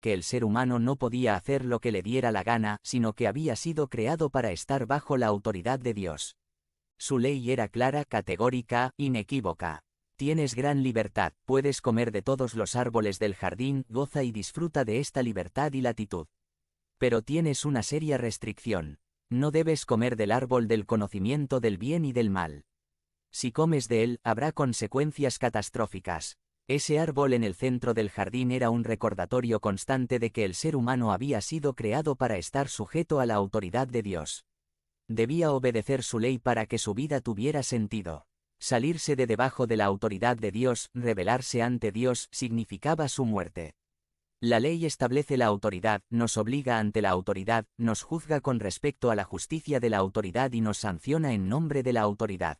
que el ser humano no podía hacer lo que le diera la gana, sino que había sido creado para estar bajo la autoridad de Dios. Su ley era clara, categórica, inequívoca. Tienes gran libertad, puedes comer de todos los árboles del jardín, goza y disfruta de esta libertad y latitud. Pero tienes una seria restricción. No debes comer del árbol del conocimiento del bien y del mal. Si comes de él, habrá consecuencias catastróficas. Ese árbol en el centro del jardín era un recordatorio constante de que el ser humano había sido creado para estar sujeto a la autoridad de Dios. Debía obedecer su ley para que su vida tuviera sentido. Salirse de debajo de la autoridad de Dios, rebelarse ante Dios, significaba su muerte. La ley establece la autoridad, nos obliga ante la autoridad, nos juzga con respecto a la justicia de la autoridad y nos sanciona en nombre de la autoridad.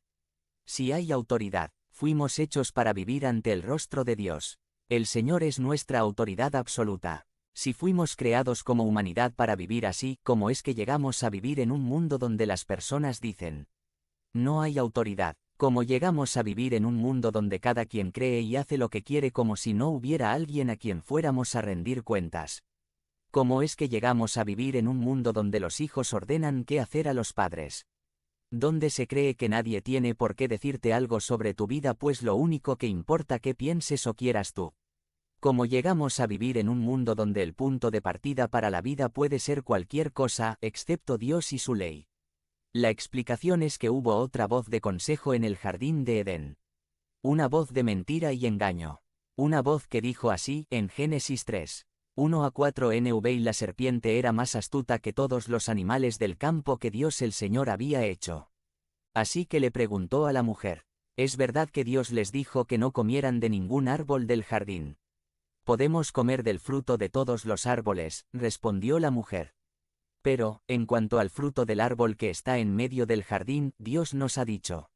Si hay autoridad, fuimos hechos para vivir ante el rostro de Dios. El Señor es nuestra autoridad absoluta. Si fuimos creados como humanidad para vivir así, ¿cómo es que llegamos a vivir en un mundo donde las personas dicen: no hay autoridad? ¿Cómo llegamos a vivir en un mundo donde cada quien cree y hace lo que quiere como si no hubiera alguien a quien fuéramos a rendir cuentas? ¿Cómo es que llegamos a vivir en un mundo donde los hijos ordenan qué hacer a los padres? Donde se cree que nadie tiene por qué decirte algo sobre tu vida, pues lo único que importa que pienses o quieras tú. ¿Cómo llegamos a vivir en un mundo donde el punto de partida para la vida puede ser cualquier cosa, excepto Dios y su ley? La explicación es que hubo otra voz de consejo en el jardín de Edén. Una voz de mentira y engaño. Una voz que dijo así, en Génesis 3. 1-4 NV: y la serpiente era más astuta que todos los animales del campo que Dios el Señor había hecho. Así que le preguntó a la mujer: ¿es verdad que Dios les dijo que no comieran de ningún árbol del jardín? Podemos comer del fruto de todos los árboles, respondió la mujer. Pero, en cuanto al fruto del árbol que está en medio del jardín, Dios nos ha dicho: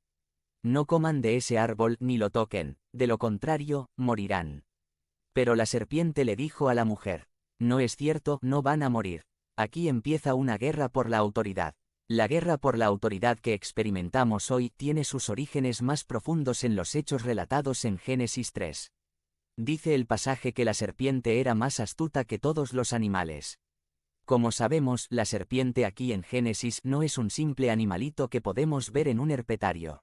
no coman de ese árbol ni lo toquen, de lo contrario, morirán. Pero la serpiente le dijo a la mujer: no es cierto, no van a morir. Aquí empieza una guerra por la autoridad. La guerra por la autoridad que experimentamos hoy tiene sus orígenes más profundos en los hechos relatados en Génesis 3. Dice el pasaje que la serpiente era más astuta que todos los animales. Como sabemos, la serpiente aquí en Génesis no es un simple animalito que podemos ver en un herpetario.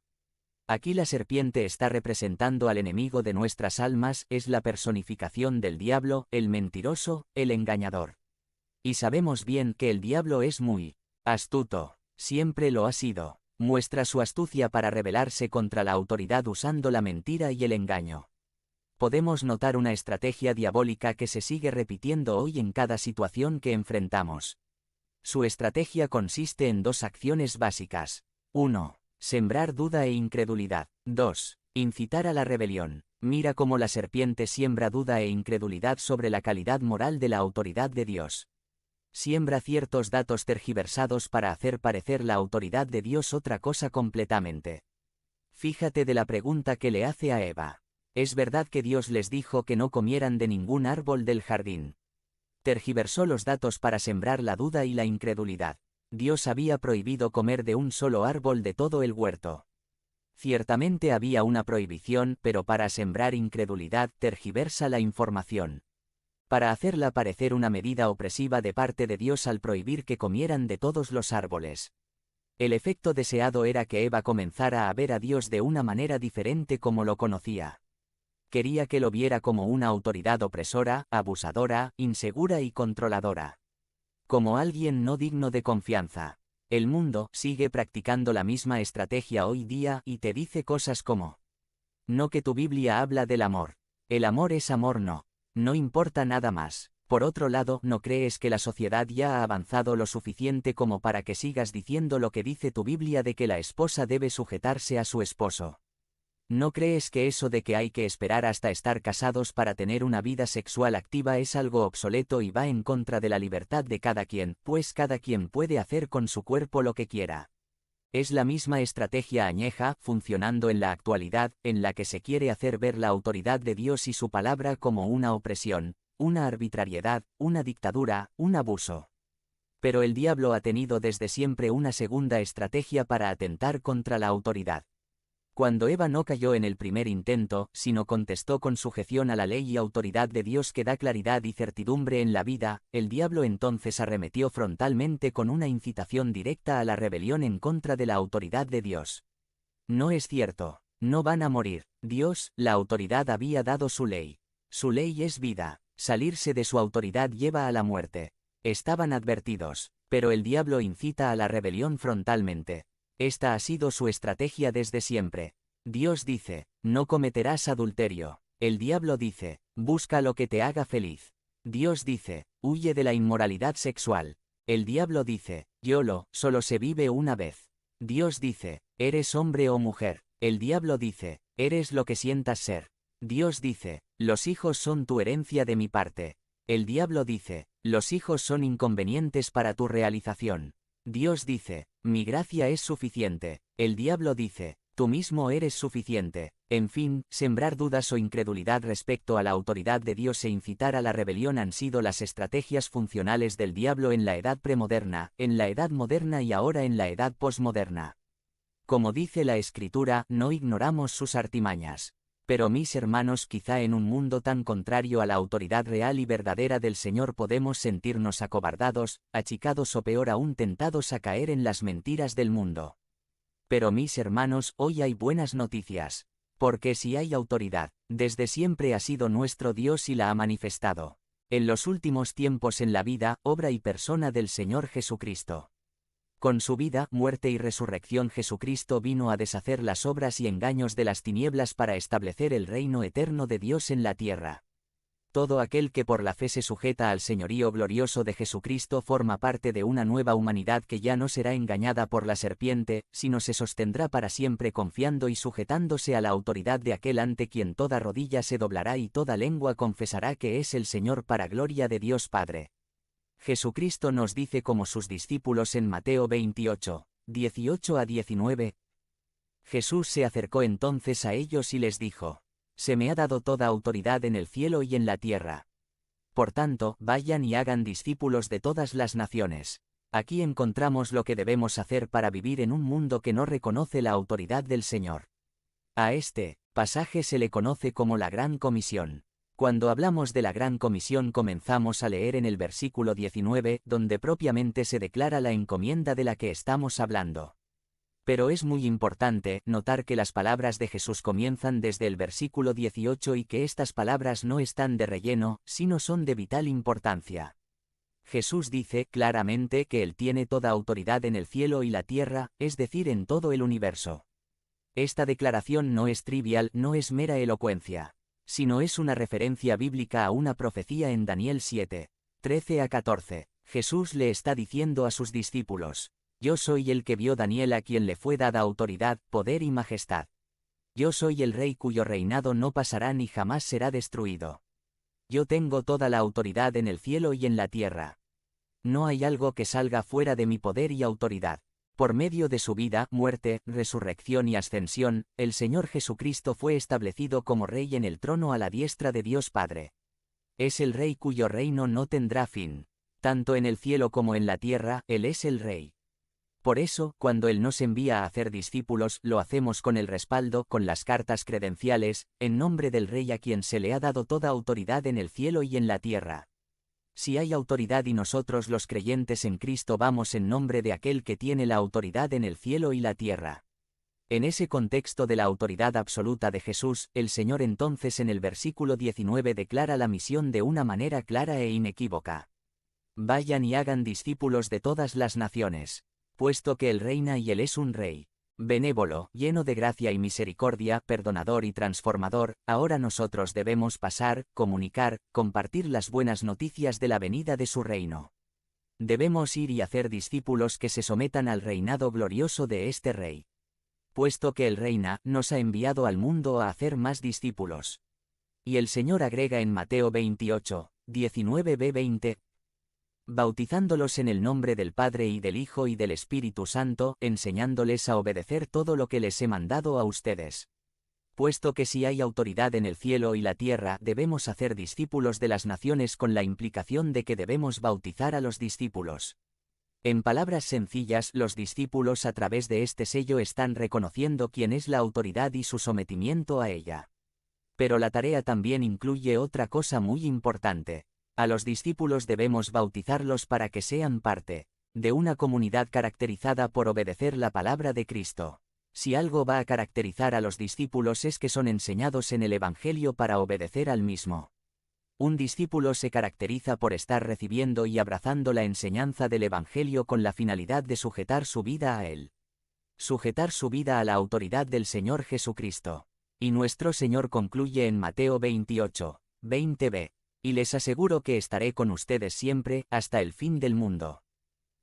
Aquí la serpiente está representando al enemigo de nuestras almas, es la personificación del diablo, el mentiroso, el engañador. Y sabemos bien que el diablo es muy astuto, siempre lo ha sido. Muestra su astucia para rebelarse contra la autoridad usando la mentira y el engaño. Podemos notar una estrategia diabólica que se sigue repitiendo hoy en cada situación que enfrentamos. Su estrategia consiste en dos acciones básicas. 1. Sembrar duda e incredulidad. 2. Incitar a la rebelión. Mira cómo la serpiente siembra duda e incredulidad sobre la calidad moral de la autoridad de Dios. Siembra ciertos datos tergiversados para hacer parecer la autoridad de Dios otra cosa completamente. Fíjate de la pregunta que le hace a Eva. ¿Es verdad que Dios les dijo que no comieran de ningún árbol del jardín? Tergiversó los datos para sembrar la duda y la incredulidad. Dios había prohibido comer de un solo árbol de todo el huerto. Ciertamente había una prohibición, pero para sembrar incredulidad tergiversa la información. Para hacerla parecer una medida opresiva de parte de Dios al prohibir que comieran de todos los árboles. El efecto deseado era que Eva comenzara a ver a Dios de una manera diferente como lo conocía. Quería que lo viera como una autoridad opresora, abusadora, insegura y controladora. Como alguien no digno de confianza. El mundo sigue practicando la misma estrategia hoy día y te dice cosas como: no, que tu Biblia habla del amor. El amor es amor, no. No importa nada más. Por otro lado, ¿no crees que la sociedad ya ha avanzado lo suficiente como para que sigas diciendo lo que dice tu Biblia de que la esposa debe sujetarse a su esposo? ¿No crees que eso de que hay que esperar hasta estar casados para tener una vida sexual activa es algo obsoleto y va en contra de la libertad de cada quien, pues cada quien puede hacer con su cuerpo lo que quiera? Es la misma estrategia añeja, funcionando en la actualidad, en la que se quiere hacer ver la autoridad de Dios y su palabra como una opresión, una arbitrariedad, una dictadura, un abuso. Pero el diablo ha tenido desde siempre una segunda estrategia para atentar contra la autoridad. Cuando Eva no cayó en el primer intento, sino contestó con sujeción a la ley y autoridad de Dios que da claridad y certidumbre en la vida, el diablo entonces arremetió frontalmente con una incitación directa a la rebelión en contra de la autoridad de Dios. No es cierto, no van a morir. Dios, la autoridad, había dado su ley. Su ley es vida. Salirse de su autoridad lleva a la muerte. Estaban advertidos, pero el diablo incita a la rebelión frontalmente. Esta ha sido su estrategia desde siempre. Dios dice, no cometerás adulterio. El diablo dice, busca lo que te haga feliz. Dios dice, huye de la inmoralidad sexual. El diablo dice, solo se vive una vez. Dios dice, eres hombre o mujer. El diablo dice, eres lo que sientas ser. Dios dice, los hijos son tu herencia de mi parte. El diablo dice, los hijos son inconvenientes para tu realización. Dios dice, mi gracia es suficiente. El diablo dice, tú mismo eres suficiente. En fin, sembrar dudas o incredulidad respecto a la autoridad de Dios e incitar a la rebelión han sido las estrategias funcionales del diablo en la edad premoderna, en la edad moderna y ahora en la edad posmoderna. Como dice la Escritura, no ignoramos sus artimañas. Pero mis hermanos, quizá en un mundo tan contrario a la autoridad real y verdadera del Señor podemos sentirnos acobardados, achicados o peor aún tentados a caer en las mentiras del mundo. Pero mis hermanos, hoy hay buenas noticias. Porque si hay autoridad, desde siempre ha sido nuestro Dios y la ha manifestado. En los últimos tiempos en la vida, obra y persona del Señor Jesucristo. Con su vida, muerte y resurrección Jesucristo vino a deshacer las obras y engaños de las tinieblas para establecer el reino eterno de Dios en la tierra. Todo aquel que por la fe se sujeta al señorío glorioso de Jesucristo forma parte de una nueva humanidad que ya no será engañada por la serpiente, sino se sostendrá para siempre confiando y sujetándose a la autoridad de aquel ante quien toda rodilla se doblará y toda lengua confesará que es el Señor para gloria de Dios Padre. Jesucristo nos dice como sus discípulos en Mateo 28, 18 a 19. Jesús se acercó entonces a ellos y les dijo, se me ha dado toda autoridad en el cielo y en la tierra. Por tanto, vayan y hagan discípulos de todas las naciones. Aquí encontramos lo que debemos hacer para vivir en un mundo que no reconoce la autoridad del Señor. A este pasaje se le conoce como la Gran Comisión. Cuando hablamos de la Gran Comisión comenzamos a leer en el versículo 19, donde propiamente se declara la encomienda de la que estamos hablando. Pero es muy importante notar que las palabras de Jesús comienzan desde el versículo 18 y que estas palabras no están de relleno, sino son de vital importancia. Jesús dice claramente que Él tiene toda autoridad en el cielo y la tierra, es decir, en todo el universo. Esta declaración no es trivial, no es mera elocuencia, sino es una referencia bíblica a una profecía en Daniel 7, 13 a 14. Jesús le está diciendo a sus discípulos, yo soy el que vio Daniel a quien le fue dada autoridad, poder y majestad. Yo soy el rey cuyo reinado no pasará ni jamás será destruido. Yo tengo toda la autoridad en el cielo y en la tierra. No hay algo que salga fuera de mi poder y autoridad. Por medio de su vida, muerte, resurrección y ascensión, el Señor Jesucristo fue establecido como Rey en el trono a la diestra de Dios Padre. Es el Rey cuyo reino no tendrá fin. Tanto en el cielo como en la tierra, Él es el Rey. Por eso, cuando Él nos envía a hacer discípulos, lo hacemos con el respaldo, con las cartas credenciales, en nombre del Rey a quien se le ha dado toda autoridad en el cielo y en la tierra. Si hay autoridad y nosotros los creyentes en Cristo vamos en nombre de aquel que tiene la autoridad en el cielo y la tierra. En ese contexto de la autoridad absoluta de Jesús, el Señor entonces en el versículo 19 declara la misión de una manera clara e inequívoca. Vayan y hagan discípulos de todas las naciones, puesto que Él reina y Él es un Rey benévolo, lleno de gracia y misericordia, perdonador y transformador, ahora nosotros debemos pasar, comunicar, compartir las buenas noticias de la venida de su reino. Debemos ir y hacer discípulos que se sometan al reinado glorioso de este Rey. Puesto que Él reina, nos ha enviado al mundo a hacer más discípulos. Y el Señor agrega en Mateo 28, 19b-20, bautizándolos en el nombre del Padre y del Hijo y del Espíritu Santo, enseñándoles a obedecer todo lo que les he mandado a ustedes. Puesto que si hay autoridad en el cielo y la tierra, debemos hacer discípulos de las naciones con la implicación de que debemos bautizar a los discípulos. En palabras sencillas, los discípulos a través de este sello están reconociendo quién es la autoridad y su sometimiento a ella. Pero la tarea también incluye otra cosa muy importante. A los discípulos debemos bautizarlos para que sean parte de una comunidad caracterizada por obedecer la palabra de Cristo. Si algo va a caracterizar a los discípulos es que son enseñados en el Evangelio para obedecer al mismo. Un discípulo se caracteriza por estar recibiendo y abrazando la enseñanza del Evangelio con la finalidad de sujetar su vida a él. Sujetar su vida a la autoridad del Señor Jesucristo. Y nuestro Señor concluye en Mateo 28, 20b. Y les aseguro que estaré con ustedes siempre, hasta el fin del mundo.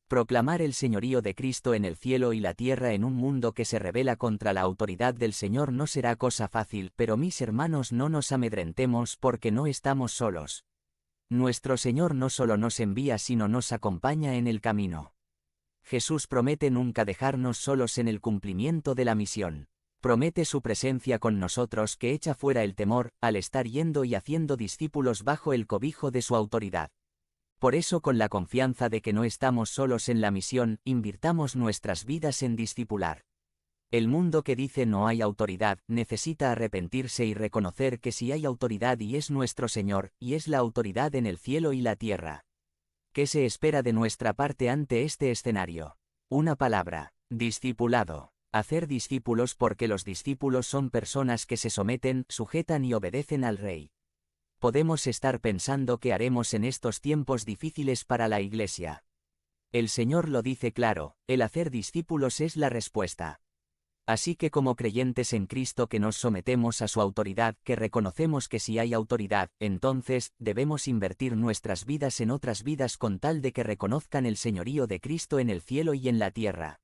Proclamar el señorío de Cristo en el cielo y la tierra en un mundo que se rebela contra la autoridad del Señor no será cosa fácil, pero mis hermanos, no nos amedrentemos porque no estamos solos. Nuestro Señor no solo nos envía sino nos acompaña en el camino. Jesús promete nunca dejarnos solos en el cumplimiento de la misión. Promete su presencia con nosotros que echa fuera el temor, al estar yendo y haciendo discípulos bajo el cobijo de su autoridad. Por eso, con la confianza de que no estamos solos en la misión, invirtamos nuestras vidas en discipular. El mundo que dice no hay autoridad, necesita arrepentirse y reconocer que sí hay autoridad y es nuestro Señor, y es la autoridad en el cielo y la tierra. ¿Qué se espera de nuestra parte ante este escenario? Una palabra: discipulado. Hacer discípulos, porque los discípulos son personas que se someten, sujetan y obedecen al Rey. Podemos estar pensando qué haremos en estos tiempos difíciles para la Iglesia. El Señor lo dice claro: el hacer discípulos es la respuesta. Así que, como creyentes en Cristo que nos sometemos a su autoridad, que reconocemos que si hay autoridad, entonces, debemos invertir nuestras vidas en otras vidas con tal de que reconozcan el señorío de Cristo en el cielo y en la tierra.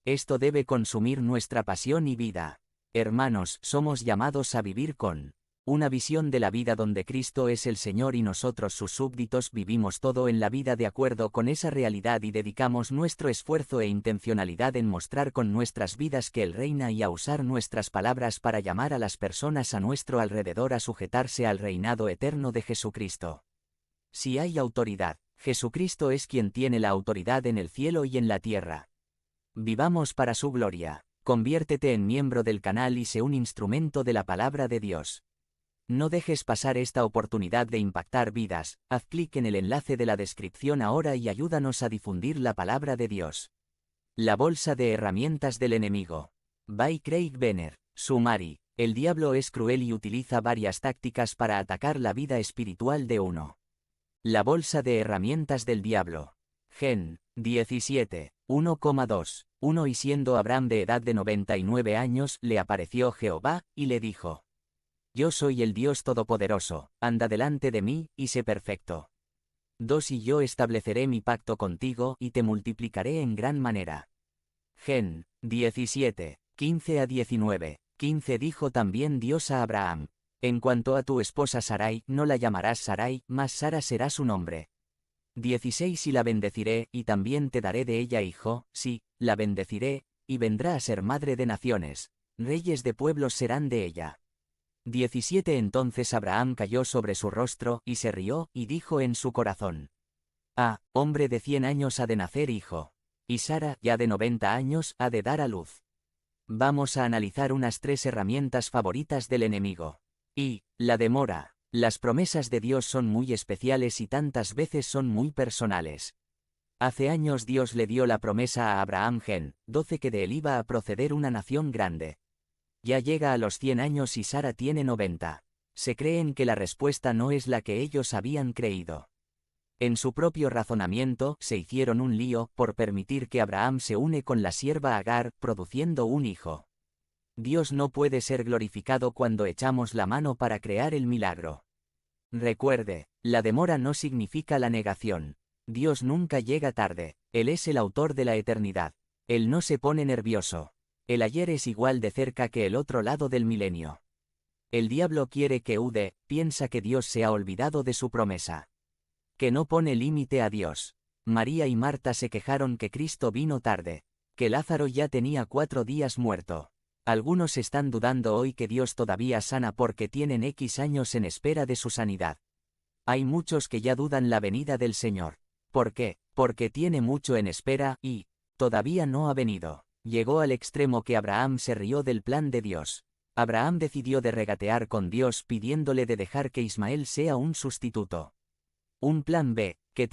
Esto debe consumir nuestra pasión y vida. Hermanos, somos llamados a vivir con una visión de la vida donde Cristo es el Señor y nosotros sus súbditos vivimos todo en la vida de acuerdo con esa realidad y dedicamos nuestro esfuerzo e intencionalidad en mostrar con nuestras vidas que Él reina y a usar nuestras palabras para llamar a las personas a nuestro alrededor a sujetarse al reinado eterno de Jesucristo. Si hay autoridad, Jesucristo es quien tiene la autoridad en el cielo y en la tierra. Vivamos para su gloria. Conviértete en miembro del canal y sé un instrumento de la palabra de Dios. No dejes pasar esta oportunidad de impactar vidas. Haz clic en el enlace de la descripción ahora y ayúdanos a difundir la palabra de Dios. La bolsa de herramientas del enemigo. By Craig Benner. Sumari. El diablo es cruel y utiliza varias tácticas para atacar la vida espiritual de uno. La bolsa de herramientas del diablo. Gen. 17. 1,2. 1. Y siendo Abraham de edad de 99 años, le apareció Jehová, y le dijo: Yo soy el Dios Todopoderoso, anda delante de mí, y sé perfecto. 2. Y yo estableceré mi pacto contigo, y te multiplicaré en gran manera. Gen. 17. 15 a 19. 15. Dijo también Dios a Abraham: En cuanto a tu esposa Sarai, no la llamarás Sarai, mas Sara será su nombre. 16. Y la bendeciré, y también te daré de ella hijo, sí, la bendeciré, y vendrá a ser madre de naciones. Reyes de pueblos serán de ella. 17. Entonces Abraham cayó sobre su rostro, y se rió, y dijo en su corazón: hombre de 100 años ha de nacer hijo. Y Sara, ya de 90 años, ha de dar a luz. Vamos a analizar unas 3 herramientas favoritas del enemigo. Y, la demora. Las promesas de Dios son muy especiales y tantas veces son muy personales. Hace años Dios le dio la promesa a Abraham Gen. 12 que de él iba a proceder una nación grande. Ya llega a los 100 años y Sara tiene 90. Se creen que la respuesta no es la que ellos habían creído. En su propio razonamiento, se hicieron un lío por permitir que Abraham se une con la sierva Agar, produciendo un hijo. Dios no puede ser glorificado cuando echamos la mano para crear el milagro. Recuerde, la demora no significa la negación. Dios nunca llega tarde. Él es el autor de la eternidad. Él no se pone nervioso. El ayer es igual de cerca que el otro lado del milenio. El diablo quiere que piensa que Dios se ha olvidado de su promesa. Que no pone límite a Dios. María y Marta se quejaron que Cristo vino tarde. Que Lázaro ya tenía 4 días muerto. Algunos están dudando hoy que Dios todavía sana porque tienen X años en espera de su sanidad. Hay muchos que ya dudan la venida del Señor. ¿Por qué? Porque tiene mucho en espera, y todavía no ha venido. Llegó al extremo que Abraham se rió del plan de Dios. Abraham decidió de regatear con Dios pidiéndole de dejar que Ismael sea un sustituto. Un plan B, que